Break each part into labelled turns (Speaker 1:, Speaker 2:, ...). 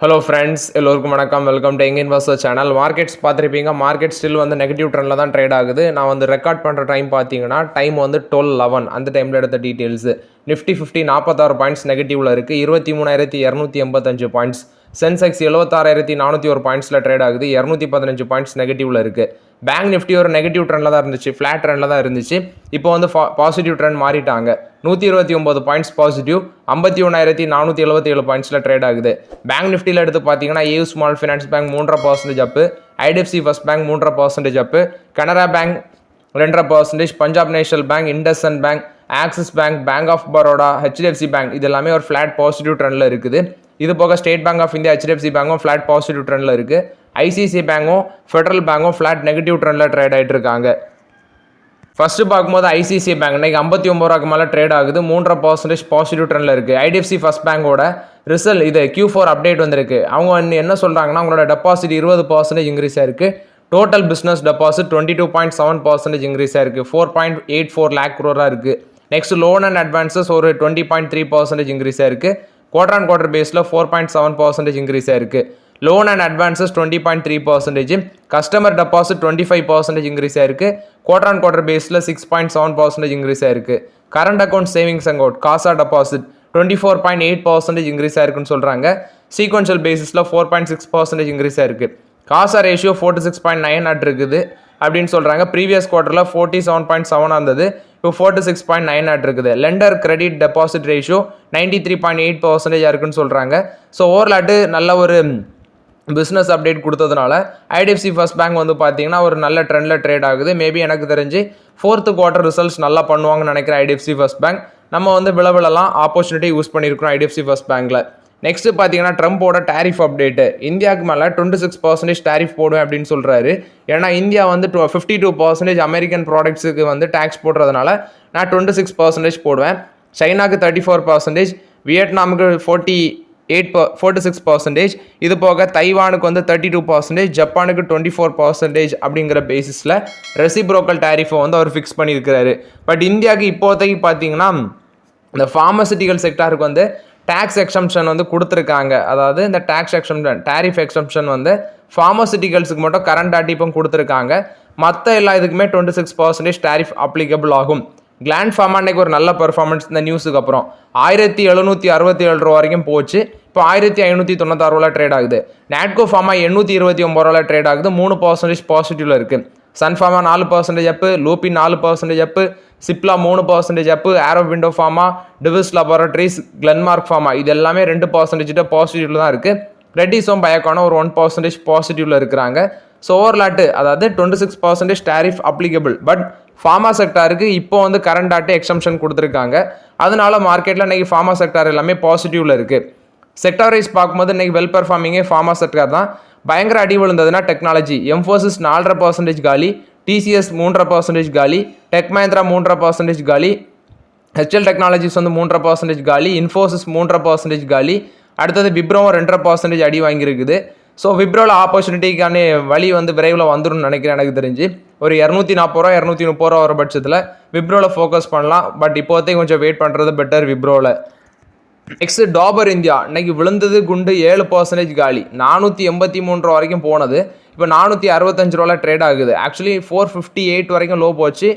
Speaker 1: Hello friends, எல்லோருக்கும் வணக்கம். Welcome to young investor channel. Markets பார்த்துருப்பீங்க. மார்க்கெட் ஸ்டில் வந்து நெகட்டிவ் ட்ரெண்டில் தான் ட்ரேட் ஆகுது. நான் வந்து ரெக்கார்ட் பண்ணுற டைம் பார்த்தீங்கன்னா டைம் வந்து 12:11 அந்த டைமில் எடுத்த டீட்டெயில்ஸு. நிஃப்டி 50 46 பாயிண்ட்ஸ் நெகட்டிவில் இருக்குது. 23,285 பாயிண்ட்ஸ். சென்செக்ஸ் 76,401 பாயிண்ட்ஸில் ட்ரேட் ஆகுது. 215 பாயிண்ட்ஸ் நெகட்டிவில் இருக்குது. பேங்க் நிஃப்டி ஒரு நெகட்டிவ் ட்ரெண்டில் தான் இருந்துச்சு, ஃப்ளாட் ட்ரெண்டில் தான் இருந்துச்சு. இப்போ வந்து பாசிட்டிவ் ட்ரெண்ட் மாறிட்டாங்க. 129 பாயிண்ட்ஸ் பாசிட்டிவ், 51,477 பாயிண்ட்ஸில் ட்ரேட் ஆகுது. பேங்க் நிஃப்டியில் எடுத்து பார்த்தீங்கன்னா ஏயூ ஸ்மால் ஃபைனான்ஸ் பேங்க் 3.5% அப்பு, ஐடிஎஃப்சி ஃபர்ஸ்ட் பேங்க் 3.5% அப்பு, Canara bank 2.5%, Punjab national bank, IndusInd bank, Axis bank, bank of Baroda, HDFC bank இது எல்லாமே ஒரு ஃப்ளாட் பாசிட்டிவ் ட்ரெண்டில் இருக்குது. இது போக state bank of India, HDFC பேங்கும் ஃப்ளாட் பாசிட்டிவ் ட்ரெண்டில் இருக்குது. ஐசிஐசிஐ பேங்கும் ஃபெடரல் பேங்கும் ஃப்ளாட் நெகட்டிவ் ட்ரெண்டில் ட்ரேட் ஆகிட்டு இருக்காங்க. ஃபர்ஸ்ட் பார்க்கும்போது ஐசிஐசிஐ பேங்க் இன்னைக்கு 59 ரூபாய்க்கு மேலே ட்ரேட் ஆகுது. 3.5% பாசிட்டிவ் ட்ரெண்டில் இருக்குது. ஐடிஎஃப்சி ஃபர்ஸ்ட் பேங்கோட ரிசல்ட் இது Q4 அப்டேட் வந்திருக்கு. அவங்க என்ன சொல்கிறாங்கன்னா அவங்களோட டெபாசிட் 20% இன்க்ரீஸ் ஆயிருக்கு. டோட்டல் பிஸ்னஸ் டெபாசிட் 22.7% இன்க்ரீஸ் ஆயிருக்கு. 4.84 lakh crore இருக்குது. நெக்ஸ்ட் லோன் அண்ட் அட்வான்சஸ் ஒரு 20.3% இன்க்ரீஸ் ஆயிருக்கு. குவார்டர் அண்ட் குவார்டர் பேஸில் 4.7% இன்க்ரீஸ் ஆயிருக்கு. Loan and advances 20.3%, customer deposit 25% increase ஆயிருக்கு. குவார்டர் அண்ட் குவார்டர் பேஸில் 6.7% இன்க்ரீஸ் ஆயிருக்கு. கரண்ட் அக்கௌண்ட் சேவிங்ஸ் அக்கௌண்ட் காசா டெபாசிட் 24.8% இன்க்ரீஸ் ஆயிருக்குன்னு சொல்கிறாங்க. சீக்வன்ஷியல் பேசிஸில் 4.6% இன்க்ரீஸ் ஆயிருக்கு. காசா ரேஷியோ 46.9 இருக்குது அப்படின்னு சொல்கிறாங்க. ப்ரீவியஸ் குவார்ட்டரில் 47.7 இருந்தது, இப்போ 46.9 இருக்குது. லெண்டர் கிரெடிட் டெபாசிட் ரேஷியோ 93.8% இருக்குன்னு சொல்கிறாங்க. ஸோ ஓவர்லாட்டு நல்ல ஒரு பிஸ்னஸ் அப்டேட் கொடுத்ததுனால ஐடிஎஃப்சி ஃபர்ஸ்ட் பேங்க் வந்து பார்த்தீங்கன்னா ஒரு நல்ல ட்ரெண்டில் ட்ரேட் ஆகுது. மேபி எனக்கு தெரிஞ்சு 4th குவார்ட்டர் ரிசல்ட்ஸ் நல்லா பண்ணுவாங்கன்னு நினைக்கிறேன் ஐடிஎஃப்சி ஃபர்ஸ்ட் பேங்க். நம்ம வந்து விளவிலலாம் ஆப்பர்ச்சுனிட்டி யூஸ் பண்ணியிருக்கிறோம் ஐடிஎஃப்சி ஃபர்ஸ்ட் பேங்க்கில். நெக்ஸ்ட் பார்த்தீங்கன்னா ட்ரம்போட டேரிஃப் அப்டேட்டு. இந்தியாவுக்கு மேலே 26% டேரிஃப் போடுவேன் அப்படின்னு சொல்கிறாரு. ஏன்னா இந்தியா வந்து 52% அமெரிக்கன் ப்ராடக்ட்ஸுக்கு வந்து டேக்ஸ் போடுறதுனால நான் 26% போடுவேன். சைனாக்கு 34%, வியட்நாமுக்கு 46%, இது போக தைவானுக்கு வந்து 32%, ஜப்பானுக்கு 24% அப்படிங்கிற பேசிஸில் ரெசிப்ரோக்கல் டேரிஃபை வந்து அவர் ஃபிக்ஸ் பண்ணியிருக்கிறாரு. பட் இந்தியாவுக்கு இப்போதைக்கு பார்த்தீங்கன்னா இந்த ஃபார்மசிட்டிக்கல் செக்டாருக்கு வந்து டேக்ஸ் எக்ஸம்ஷன் வந்து கொடுத்துருக்காங்க. அதாவது இந்த டேக்ஸ் எக்ஸம்ஷன் டேரிஃப் எக்ஸம்ஷன் வந்து ஃபார்மசிட்டிக்கல்ஸுக்கு மட்டும் கரண்ட் ஆட்டிப்பும் கொடுத்துருக்காங்க. மற்ற எல்லா இதுக்குமே 26% டேரிஃப் அப்ளிகபிள் ஆகும். கிளாண்ட் ஃபார்மா அன்னைக்கு ஒரு நல்ல பெர்ஃபார்மன்ஸ் இந்த நியூஸுக்கு அப்புறம் 1767 ரூபா வரைக்கும் போச்சு. இப்போ 1596 ரூபாய் ட்ரேட் ஆகுது. நாட்கோ ஃபார்மா 829 ரூபாய் ட்ரேட் ஆகுது. 3% பாசிட்டிவ்ல இருக்குது. Sun pharma 4% up, Lupin 4% up, Cipla 3% up, Aurobindo pharma, Divi's laboratories, Glenmark pharma இது எல்லாமே 2% பாசிட்டிவ்ல தான் இருக்குது. ரெட்டிஸும் பயோகானும் ஒரு 1% பாசிட்டிவ்ல இருக்கிறாங்க. ஸோ ஓவர்லாட்டு அதாவது 26% டேரிஃப் அப்ளிகபிள். பட் ஃபார்மா செக்டாருக்கு இப்போ வந்து கரண்ட் ஆட்டு எக்ஸம்ஷன் கொடுத்துருக்காங்க. அதனால மார்க்கெட்டில் இன்றைக்கி ஃபார்மா செக்டார் எல்லாமே பாசிட்டிவ்ல இருக்குது. செக்டார் வைஸ் பார்க்கும்போது இன்றைக்கி வெல் பெர்ஃபார்மிங்கே ஃபார்மா செக்டார் தான். பயங்கர அடி விழுந்ததுன்னா டெக்னாலஜி. எம்ஃபோசிஸ் 4.5% காலி, டிசிஎஸ் 3.5% காலி, டெக் மஹிந்திரா 3.5% காலி, ஹெச்எல் டெக்னாலஜிஸ் வந்து 3.5% காலி, இன்ஃபோசிஸ் 3.5% காலி. அடுத்தது விப்ரோவும் 2.5% அடி வாங்கியிருக்குது. ஸோ விப்ரோவில் ஆப்பர்ச்சுனிட்டிக்கான வழி வந்து விரைவில் வந்துடும் நினைக்கிறேன். எனக்கு தெரிஞ்சு ஒரு 240 ரூபா 230 ரூபா வர பட்சத்தில் விப்ரோவில் ஃபோக்கஸ் பண்ணலாம். பட் இப்போதைக்கு கொஞ்சம் வெயிட் பண்ணுறது பெட்டர் விப்ரோவில். நெக்ஸ்ட் டாபர் இந்தியா இன்னைக்கு விழுந்தது குண்டு 7% காலி, 483 ரூபா வரைக்கும் போனது. இப்போ 465 ரூபாயில் ட்ரேட் ஆகுது. ஆக்சுவலி 458 வரைக்கும் லோ போச்சு.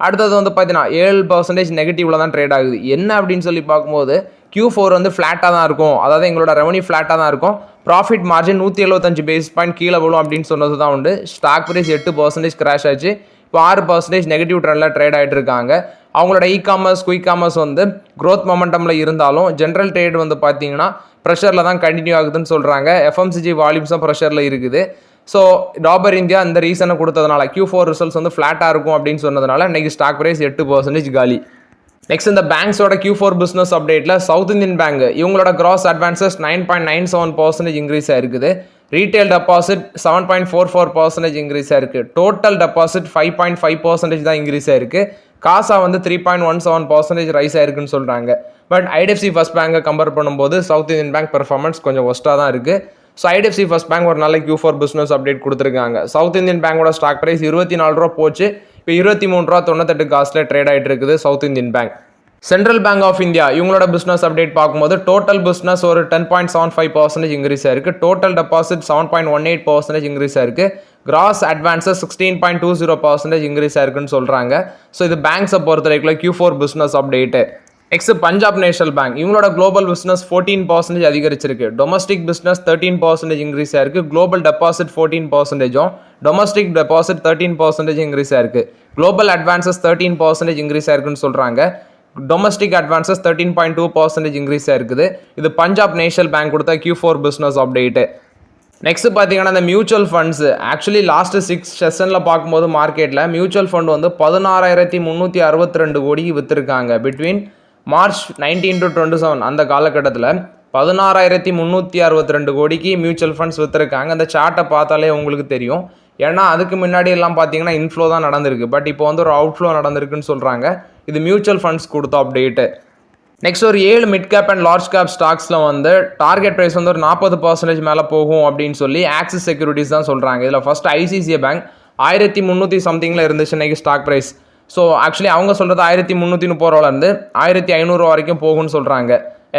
Speaker 1: அடுத்தது வந்து பார்த்தீங்கன்னா 7% நெகட்டிவ்ல தான் ட்ரேட் ஆகுது. என்ன அப்படின்னு சொல்லி பார்க்கும்போது Q4 வந்து ஃப்ளாட்டாக தான் இருக்கும். அதாவது எங்களோட ரெவன்யூ ஃப்ளாட்டாக தான் இருக்கும். ப்ராஃபிட் மார்ஜின் 175 பேசிஸ் பாயிண்ட் கீழே விழும் அப்படின்னு சொன்னது தான் உண்டு. ஸ்டாக் ப்ரைஸ் 8% கிராஷ் ஆச்சு. இப்போ 6% நெகட்டிவ் ட்ரெண்டில் ட்ரேட் ஆகிட்டு இருக்காங்க. அவங்களோட இ-காமர்ஸ் குயிக் காமர்ஸ் வந்து க்ரோத் மொமெண்டமில் இருந்தாலும் ஜென்ரல் ட்ரேட் வந்து பார்த்தீங்கன்னா ப்ரெஷரில் தான் கண்டினியூ ஆகுதுன்னு சொல்கிறாங்க. எஃப்எம்சிஜி வால்யூம்ஸும் ப்ரெஷரில் இருக்குது. ஸோ டாபர் இந்தியா இந்த ரீசனை கொடுத்ததுனால Q4 ரிசல்ட்ஸ் வந்து ஃப்ளாட்டாக இருக்கும் அப்படின்னு சொன்னதுனால இன்றைக்கி ஸ்டாக் ப்ரைஸ் 8% காலி. நெக்ஸ்ட் இந்த பேங்க்ஸோட Q4 பிஸ்னஸ் அப்டேட்டில் சவுத் இந்தியன் பேங்க் இவங்களோட கிராஸ் அட்வான்சஸ் 9.97% இன்க்ரீஸ் ஆயிருக்குது. ரீட்டைல் டெபாசிட் 7.44% இன்க்ரீஸ் ஆயிருக்கு. டோட்டல் டெபாசிட் 5.5% தான் இன்க்ரீஸ் ஆயிருக்கு. காசா வந்து 3.17% ரைஸ் ஆயிருக்குன்னு சொல்கிறாங்க. பட் ஐடிஎஃப்சி ஃபர்ஸ்ட் பேங்கை கம்பேர் பண்ணும்போது சவுத் இந்தியன் பேங்க் பெர்ஃபார்மன்ஸ் கொஞ்சம் ஒஸ்ட்டாக தான் இருக்குது. ஸோ ஐடிஎஃப்சி ஃபர்ஸ்ட் பேங்க் ஒரு நல்ல Q4 பிஸ்னஸ் அப்டேட் கொடுத்துருக்காங்க. சவுத் இந்தியன் பேங்கோட ஸ்டாக் ப்ரைஸ் 24 ரூபா போச்சு. இப்போ 23 ரூபா 98 காசில் ட்ரேட் ஆகிட்டு இருக்குது south Indian bank. Central bank of India இவங்களோட பிஸ்னஸ் அப்டேட் பார்க்கும்போது டோட்டல் பிஸ்னஸ் ஒரு 10.75% இன்க்ரீஸ் ஆயிருக்கு. டோட்டல் டெபாசிட் 7.18% இன்க்ரீஸ் ஆயிருக்கு. கிராஸ் அட்வான்சஸ் 16.20% இன்க்ரீஸ் ஆயிருக்குன்னு சொல்றாங்க. ஸோ இது பேங்க்ஸை பொறுத்த வரைக்கும் Q4 business update. Next Punjab national bank இவங்களோட குளோபல் பிஸ்னஸ் 14% அதிகரிச்சிருக்கு. டொமஸ்டிக் பிஸ்னஸ் 13% இன்க்ரீஸ் ஆயிருக்கு. Global deposit 14%, domestic deposit 13% increase ஆயிருக்கு. குளோபல் அட்வான்சஸ் 13% இன்க்ரீஸ் ஆயிருக்குன்னு சொல்றாங்க. டொமஸ்டிக் அட்வான்சஸ் 13.2% இன்க்ரீஸ் ஆயிருக்குது. இது பஞ்சாப் நேஷனல் பேங்க் கொடுத்த Q4 பிஸ்னஸ் அப்டேட்டு. நெக்ஸ்ட் பார்த்தீங்கன்னா இந்த மியூச்சுவல் ஃபண்ட்ஸ் ஆக்சுவலி லாஸ்ட் 6 செஷனில் பார்க்கும்போது மார்க்கெட்டில் மியூச்சுவல் ஃபண்ட் வந்து 16,362 கோடிக்கு விற்றுருக்காங்க. பிட்வீன் March 19 to 27 அந்த காலகட்டத்தில் 16,362 கோடிக்கு மியூச்சுவல் ஃபண்ட்ஸ் விற்றுருக்காங்க. அந்த சார்ட்டை பார்த்தாலே உங்களுக்கு தெரியும். ஏன்னா அதுக்கு முன்னாடி எல்லாம் பார்த்தீங்கன்னா இன்ஃப்ளோ தான் நடந்திருக்கு. பட் இப்போ வந்து ஒரு அவுட்ஃப்ளோ நடந்திருக்குன்னு சொல்கிறாங்க. இது மியூச்சுவல் ஃபண்ட்ஸ் கொடுத்த அப்டேட்டு. நெக்ஸ்ட் ஒரு 7 mid cap and large cap ஸ்டாக்ஸில் வந்து டார்கெட் ப்ரைஸ் வந்து ஒரு 40% மேலே போகும் அப்படின்னு சொல்லி ஆக்சிஸ் செக்யூரிட்டிஸ் தான் சொல்கிறாங்க. இதில் ஃபர்ஸ்ட் ஐசிசிஐ பேங்க் 1300 சம்திங்கில் இருந்துச்சு இன்னைக்கு ஸ்டாக் ப்ரைஸ். ஸோ ஆக்சுவலி அவங்க சொல்கிறது 1330 ரூபாலேருந்து 1500 வரைக்கும் போகும்னு சொல்கிறாங்க.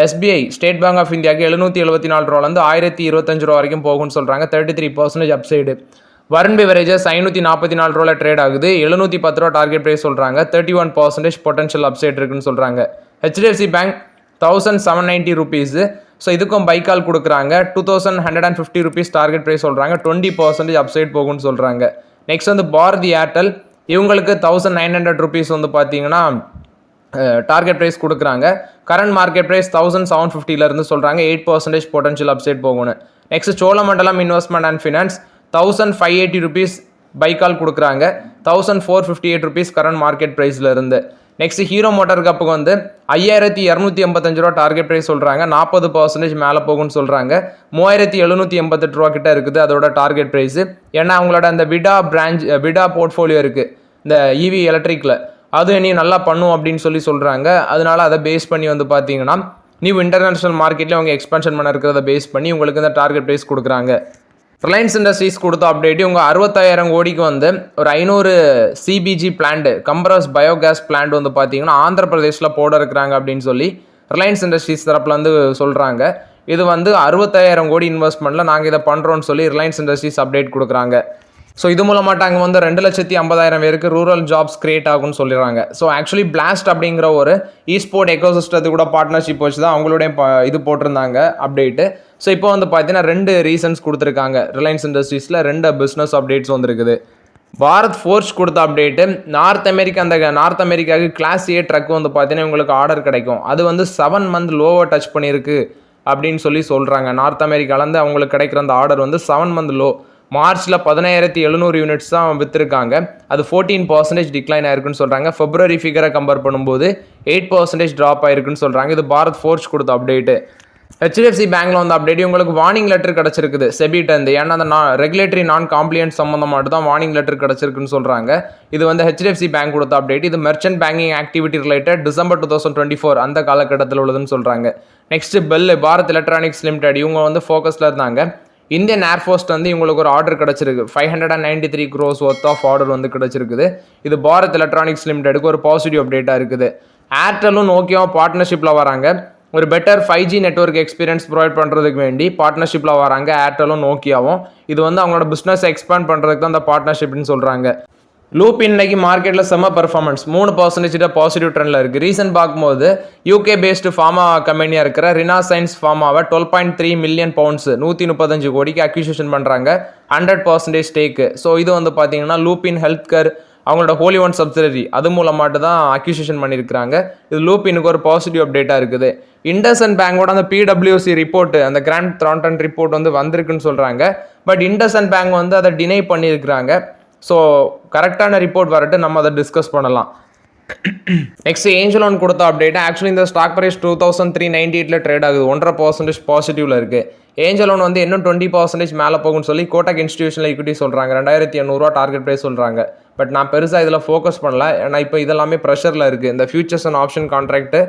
Speaker 1: SBI ஸ்டேட் பேங்க் ஆஃப் இந்தியாவுக்கு 774 ரூபாலேருந்து 1025 ரூபா வரைக்கும் போகும்னு சொல்கிறாங்க. 33% அப்சைடு. வருண் பிவரேஜஸ் 544 ரூபாயில் ட்ரேட் ஆகுது. 710 ரூபா டார்கெட் ப்ரைஸ் சொல்கிறாங்க. 31% பொட்டன்ஷியல் அப்சைட் இருக்குன்னு சொல்கிறாங்க. HDFC bank 1790 rupees. ஸோ இதுக்கும் பைக்கால் கொடுக்குறாங்க. 2150 rupees டார்கெட் ப்ரைஸ் சொல்கிறாங்க. 20% அப்சைட் போகும்னு சொல்கிறாங்க. நெக்ஸ்ட் வந்து பாரதி ஏர்டெல் இவங்களுக்கு 1900 rupees வந்து பார்த்தீங்கன்னா டார்கெட் ப்ரைஸ் கொடுக்குறாங்க. கரண்ட் மார்க்கெட் ப்ரைஸ் 1750 சொல்கிறாங்க. 8% பொட்டன்ஷியல் அப்சைட் போகும்னு. Next Cholamandalam investment and finance 1580 rupees பைக்கால் கொடுக்குறாங்க. 1458 rupees கரண்ட் மார்க்கெட் ப்ரைஸில் இருந்து. நெக்ஸ்ட் ஹீரோ மோட்டார் கப்புக்கு வந்து 5285 ரூபா டார்கெட் ப்ரைஸ் சொல்கிறாங்க. 40% மேலே போகும்னு சொல்கிறாங்க. 3788 ரூபா கிட்ட இருக்குது அதோட டார்கெட் ப்ரைஸு. ஏன்னா அவங்களோட அந்த விடா போர்ட்ஃபோலியோ இருக்குது இந்த இவி எலக்ட்ரிக்கில், அது இனியும் நல்லா பண்ணும் அப்படின்னு சொல்கிறாங்க. அதனால அதை பேஸ் பண்ணி வந்து பார்த்தீங்கன்னா நியூ இன்டர்நேஷனல் மார்க்கெட்டில் அவங்க எக்ஸ்பென்ஷன் பண்ண இருக்கிறத பேஸ் பண்ணி உங்களுக்கு இந்த டார்கெட் ப்ரைஸ் கொடுக்குறாங்க. ரிலையன்ஸ் இண்டஸ்ட்ரீஸ் கொடுத்த அப்டேட் இவங்க 65,000 கோடிக்கு வந்து ஒரு 500 CBG plant compress biogas plant வந்து பார்த்தீங்கன்னா ஆந்திர பிரதேஷில் போட இருக்கிறாங்க அப்படின்னு சொல்லி ரிலையன்ஸ் இண்டஸ்ட்ரீஸ் தரப்பில் வந்து சொல்கிறாங்க. இது வந்து 65,000 கோடி இன்வெஸ்ட்மெண்ட்டில் நாங்கள் இதை பண்ணுறோன்னு சொல்லி ரிலையன்ஸ் இண்டஸ்ட்ரீஸ் அப்டேட் கொடுக்குறாங்க. ஸோ இது மூலமாட்ட அங்கே வந்து 2,50,000 பேருக்கு ரூரல் ஜாப்ஸ் கிரியேட் ஆகும்னு சொல்லிடுறாங்க. ஸோ ஆக்சுவலி பிளாஸ்ட் அப்படிங்கிற ஒரு இஸ்போர்ட் எக்கோசிஸ்டத்துக்கு கூட பார்ட்னர்ஷிப் வச்சு தான் அவங்களுடைய இது போட்டிருந்தாங்க அப்டேட்டு. ஸோ இப்போ வந்து பார்த்தீங்கன்னா 2 ரீசன்ஸ் கொடுத்துருக்காங்க. ரிலையன்ஸ் இண்டஸ்ட்ரீஸில் 2 பிஸ்னஸ் அப்டேட்ஸ் வந்துருக்குது. பாரத் ஃபோர்ஸ் கொடுத்த அப்டேட்டு நார்த் அமெரிக்காவுக்கு கிளாஸ் A ட்ரக் வந்து பார்த்தீங்கன்னா உங்களுக்கு ஆர்டர் கிடைக்கும். அது வந்து 7 month லோவை டச் பண்ணியிருக்கு அப்படின்னு சொல்கிறாங்க. நார்த் அமெரிக்காலேருந்து அவங்களுக்கு கிடைக்கிற அந்த ஆர்டர் வந்து 7 month லோ. மார்ச்சில் 17,700 யூனிட்ஸ் தான் விற்றுருக்காங்க. அது 14% டிக்ளைன் ஆயிருக்குன்னு சொல்கிறாங்க. ஃபெப்ரவரி ஃபிகரை கம்பேர் பண்ணும்போது 8% ட்ராப் ஆயிருக்குன்னு சொல்கிறாங்க. இது பாரத் ஃபோர்ஸ் கொடுத்த அப்டேட்டு. HDFC பேங்க்ல வந்து அப்டேட் உங்களுக்கு வார்னிங் லெட்டர் கிடச்சிருக்குது செபிட்டேருந்து. ஏன்னா அந்த ரெகுலேட்டரி நான் காம்ப்ளியன்ட் சம்மந்தமாட்டு தான் வார்னிங் லெட்டர் கிடச்சிருக்குன்னு சொல்கிறாங்க. இது வந்து HDFC பேங்க் கொடுத்த அப்டேட். இது merchant banking activity related December 2024 அந்த காலகட்டத்தில் உள்ளதுன்னு சொல்கிறாங்க. Next bell Bharat electronics limited இவங்க வந்து ஃபோக்கஸில் இருந்தாங்க. இந்தியன் ஏர்ஃபோர்ஸ் வந்து இவங்களுக்கு ஒரு ஆர்டர் கிடச்சிருக்கு. 593 crores ஒர்த் ஆஃப் ஆர்டர் வந்து கிடச்சிருக்குது. இது பாரத் எலக்ட்ரானிக்ஸ் லிமிடெடுக்கு ஒரு பாசிட்டிவ் அப்டேட்டாக இருக்குது. ஏர்டெல்லும் நோக்கியாவும் பார்ட்னர்ஷிப்பில் வராங்க. ஒரு better 5G network experience provide பண்ணுறதுக்கு வேண்டி பார்ட்னர்ஷிப்பில் வராங்க ஏர்டெல்லும் நோக்கியாவும். இது வந்து அவங்களோட பிஸ்னஸ் எக்ஸ்பேண்ட் பண்ணுறதுக்கு தான் அந்த பார்ட்னர்ஷிப்னு சொல்கிறாங்க. லூப் இன்னைக்கு மார்க்கெட்டில் செம்ம பர்ஃபார்மன்ஸ் 3% பாசிட்டிவ் ட்ரெண்டில் இருக்குது. ரீசன் பார்க்கும்போது UK பேஸ்டு ஃபார்மா கம்பெனியாக இருக்கிற ரினா சயின்ஸ் ஃபார்மாவை 12.3 million pounds 135 கோடிக்கு அக்யூசிஷன் பண்ணுறாங்க. 100% ஸ்டேக்கு. ஸோ இது வந்து பார்த்தீங்கன்னா லூப்பின் ஹெல்த் கேர் அவங்களோட ஹோலி ஒன் சப்சிடரி அது மூலமாட்டு தான் அக்யூசிஷன் பண்ணியிருக்கிறாங்க. இது லூப்பினுக்கு ஒரு பாசிட்டிவ் அப்டேட்டாக இருக்குது. இண்டஸ்இண்ட் பேங்கோட அந்த PwC ரிப்போர்ட் அந்த கிராண்ட் த்ராண்டன் ரிப்போர்ட் வந்து வந்திருக்குன்னு சொல்கிறாங்க. பட் இண்டஸ்இண்ட் பேங்க் வந்து அதை டினை பண்ணியிருக்கிறாங்க. ஸோ கரெக்டான ரிப்போர்ட் வரட்டு நம்ம அதை டிஸ்கஸ் பண்ணலாம். நெக்ஸ்ட் ஏஞ்சல் லோன் கொடுத்த அப்டேட் ஆக்சுவலி இந்த ஸ்டாக் ப்ரைஸ் 2398 ட்ரேட் ஆகுது. 1.5% பாசிட்டிவ்ல இருக்குது. ஏஞ்சல் லோன் வந்து இன்னும் 20% மேலே போகும்னு சொல்லி கோட்டக் இன்ஸ்டிடியூஷனல் ஈக்விட்டி சொல்கிறாங்க. 2800 டார்கெட் ப்ரைஸ் சொல்கிறாங்க. பட் நான் பெருசாக இதில் ஃபோக்கஸ் பண்ணல. ஏன்னா இப்போ இதெல்லாமே ப்ரெஷரில் இருக்குது. இந்த ஃபியூச்சர்ஸ் அண்ட் ஆப்ஷன் கான்ட்ராக்ட்டு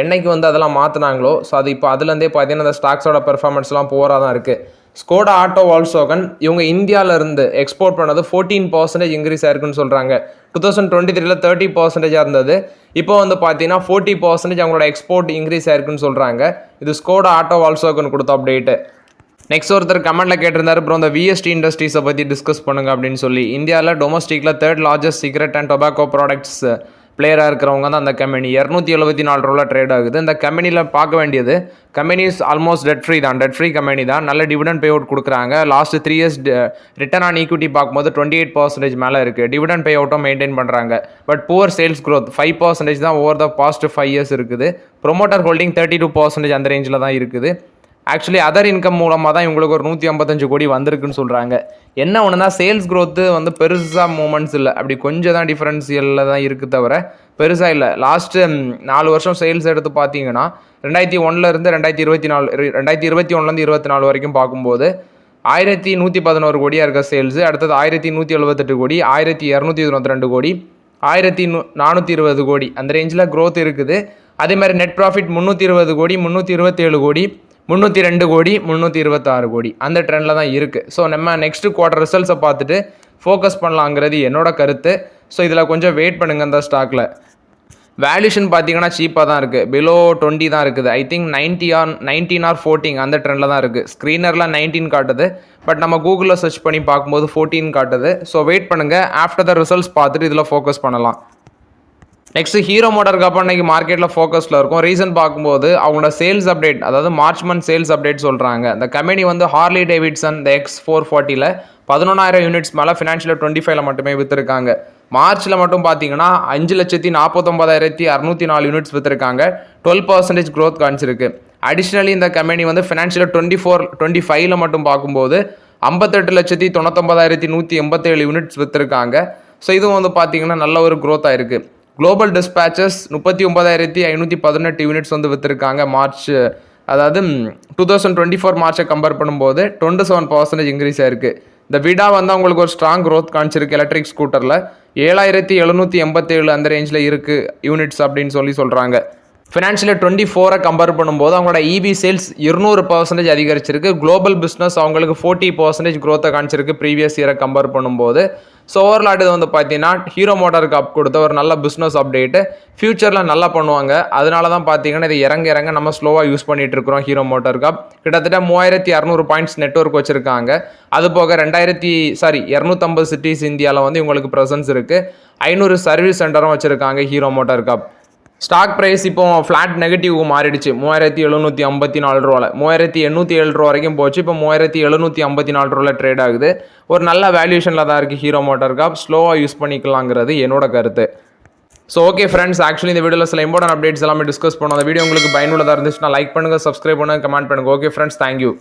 Speaker 1: என்னைக்கு வந்து அதெல்லாம் மாற்றினாங்களோ ஸோ அது இப்போ அதுலேருந்தே பார்த்தீங்கன்னா அந்த ஸ்டாக்ஸோட பெர்ஃபார்மன்ஸ்லாம் போராக தான் இருக்குது. ஸ்கோடா ஆட்டோ வால்க்ஸ்வாகன் இவங்க இந்தியாவிலேருந்து எக்ஸ்போர்ட் பண்ணது 14% இன்க்ரீஸ் ஆயிருக்குன்னு சொல்கிறாங்க. 2023 30% இருந்தது. இப்போ வந்து பார்த்தீங்கன்னா 40% அவங்களோட எக்ஸ்போர்ட் இன்க்ரீஸ் ஆயிருக்குன்னு சொல்கிறாங்க. இது ஸ்கோடா ஆட்டோ வால்க்ஸ்வாகன் கொடுத்த அப்டேட்டு. நெக்ஸ்ட் ஒருத்தர் கமெண்ட்டில் கேட்டிருந்தாரு, அப்புறம் இந்த விஎஸ்டி இண்டஸ்ட்ரீஸை பற்றி டிஸ்கஸ் பண்ணுங்க அப்படின்னு சொல்லி. இந்தியாவில் டொமஸ்டிக்கில் 3rd largest cigarette and tobacco products பிளேயராக இருக்கிறவங்க தான் அந்த கம்பெனி. 274 ரூபா ட்ரேட் ஆகுது. இந்த கம்பெனியில் பார்க்க வேண்டியது, companies almost dead free company தான். நல்ல டிவிடெண்ட் பே அவுட் கொடுக்குறாங்க. Last 3 years return on equity பார்க்கும்போது 28% மேலே இருக்குது. டிவிடெண்ட் பே அவுட்டும் மெயின்டைன் பண்ணுறாங்க. பட் புவர் சேல்ஸ் க்ரோத் 5% தான் ஓவர் த பாஸ்ட் 5 இயர்ஸ் இருக்குது. ப்ரொமோட்டர் ஹோல்டிங் 32% அந்த ரேஞ்சில் தான் இருக்குது. ஆக்சுவலி அதர் இன்கம் மூலமாக தான் இவங்களுக்கு ஒரு 155 கோடி வந்திருக்குன்னு சொல்கிறாங்க. என்ன ஒன்றுனா சேல்ஸ் க்ரோத்து வந்து பெருசாக மூமெண்ட்ஸ் இல்லை, அப்படி கொஞ்சம் தான் டிஃப்ரென்ஷியலில் தான் இருக்குது தவிர பெருசாக இல்லை. லாஸ்ட்டு 4 வருஷம் சேல்ஸ் எடுத்து பார்த்தீங்கன்னா 2001 2021 24 வரைக்கும் பார்க்கும்போது 1111 கோடியாக இருக்க சேல்ஸு, அடுத்தது 1178 கோடி, 1222 கோடி, 1420 கோடி அந்த ரேஞ்சில் க்ரோத் இருக்குது. அதே மாதிரி நெட் ப்ராஃபிட் 320 கோடி, 327 கோடி, 302 கோடி, 326 கோடி அந்த ட்ரெண்டில் தான் இருக்குது. ஸோ நம்ம நெக்ஸ்ட்டு குவார்ட்டர் ரிசல்ட்ஸை பார்த்துட்டு ஃபோக்கஸ் பண்ணலாங்கிறது என்னோட கருத்து. ஸோ இதில் கொஞ்சம் வெயிட் பண்ணுங்கள். அந்த ஸ்டாக்கில் வேல்யூஷன் பார்த்தீங்கன்னா சீப்பாக தான் இருக்குது. பிலோ 20 தான் இருக்குது. ஐ திங்க் 19 or 14 அந்த ட்ரெண்டில் தான் இருக்குது. ஸ்க்ரீனரில் 19 காட்டுது, பட் நம்ம கூகுளில் சர்ச் பண்ணி பார்க்கும்போது 14 காட்டுது. ஸோ வெயிட் பண்ணுங்கள். ஆஃப்டர் த ரிசல்ட்ஸ் பார்த்துட்டு இதில் ஃபோக்கஸ் பண்ணலாம். நெக்ஸ்ட் ஹீரோ மோட்டார் கப் அன்னைக்கு மார்க்கெட்டில் ஃபோக்கஸில் இருக்கும். ரீசன் பார்க்கும்போது அவங்களோட சேல்ஸ் அப்டேட், அதாவது மார்ச் மந்த் சேல்ஸ் அப்டேட் சொல்கிறாங்க. இந்த கம்பெனி வந்து ஹார்லி டேவிட்சன் இந்த X440 11,000 யூனிட்ஸ் மேலே ஃபினான்ஷியல் 25 மட்டுமே விற்றுருக்காங்க. மார்ச்சில் மட்டும் பார்த்தீங்கன்னா 5,49,604 யூனிட்ஸ் விற்றுருக்காங்க. 12% க்ரோத் காமிச்சிருக்கு. அடிஷ்னலி இந்த கம்பெனி வந்து ஃபினான்ஷியல் 24-25 மட்டும் பார்க்கும்போது 58,99,187 யூனிட்ஸ் விற்றுருக்காங்க. ஸோ இதுவும் வந்து பார்த்தீங்கன்னா நல்ல ஒரு க்ரோத் ஆயிருக்கு. குளோபல் டிஸ்பேச்சஸ் 39,518 யூனிட்ஸ் வந்து விற்றுருக்காங்க மார்ச், அதாவது 2024 மார்ச்சை கம்பேர் பண்ணும்போது 27% இன்க்ரீஸ் ஆயிருக்கு. இந்த விடா வந்து அவங்களுக்கு ஒரு ஸ்ட்ராங் க்ரோத் காமிச்சிருக்கு. எலக்ட்ரிக் ஸ்கூட்டரில் 7,787 அந்த ரேஞ்சில் இருக்குது யூனிட்ஸ் அப்படின்னு சொல்கிறாங்க. ஃபினான்ஷியல் 24 கம்பேர் பண்ணும்போது அவங்களோட இபி சேல்ஸ் 200% அதிகரிச்சிருக்கு. குளோபல் பிஸ்னஸ் அவங்களுக்கு 40% க்ரோத்தை காமிச்சிருக்கு ப்ரீவியஸ் இயரை கம்பேர் பண்ணும்போது. ஸோ ஓவர்லாட் இது வந்து பார்த்தீங்கன்னா ஹீரோ மோட்டார் கப் கொடுத்த ஒரு நல்ல பிஸ்னஸ் அப்டேட்டு. ஃபியூச்சரில் நல்லா பண்ணுவாங்க. அதனால தான் பார்த்தீங்கன்னா இது இறங்க நம்ம ஸ்லோவாக யூஸ் பண்ணிட்டு இருக்கிறோம். ஹீரோ மோட்டார் கப் கிட்டத்தட்ட 3,600 பாயிண்ட்ஸ் நெட்வொர்க் வச்சுருக்காங்க. அது போக 250 சிட்டிஸ் இந்தியாவில் வந்து இவங்களுக்கு ப்ரெசன்ஸ் இருக்குது. 500 சர்வீஸ் சென்டரும் வச்சுருக்காங்க Hero MotoCorp. Stock price இப்போ ஃப்ளாட் நெகட்டிவ்க்கு மாறிடுச்சு. 3,754 ரூபாவில் 3,807 ரூபா வரைக்கும் போச்சு. இப்போ 3,754 ரூபாவில் ட்ரேட் ஆகுது. ஒரு நல்ல வேல்யூஷனில் தான் இருக்குது ஹீரோ மோட்டார் கப். ஸ்லோவாக யூஸ் பண்ணிக்கலாங்கிறது என்னோட கருத்து. ஸோ ஓகே ஃப்ரெண்ட்ஸ், ஆக்சுவலி இந்த வீடியோவில் சில இம்பார்ட்டன்ட் அப்டேட்ஸ் எல்லாமே டிஸ்கஸ் பண்ணோம். அந்த வீடியோ உங்களுக்கு பயனுள்ளதாக இருந்துச்சுன்னா லைக் பண்ணுங்கள், சப்ஸ்கிரைப் பண்ணுங்கள், கமெண்ட் பண்ணுங்கள். Okay friends, thank you.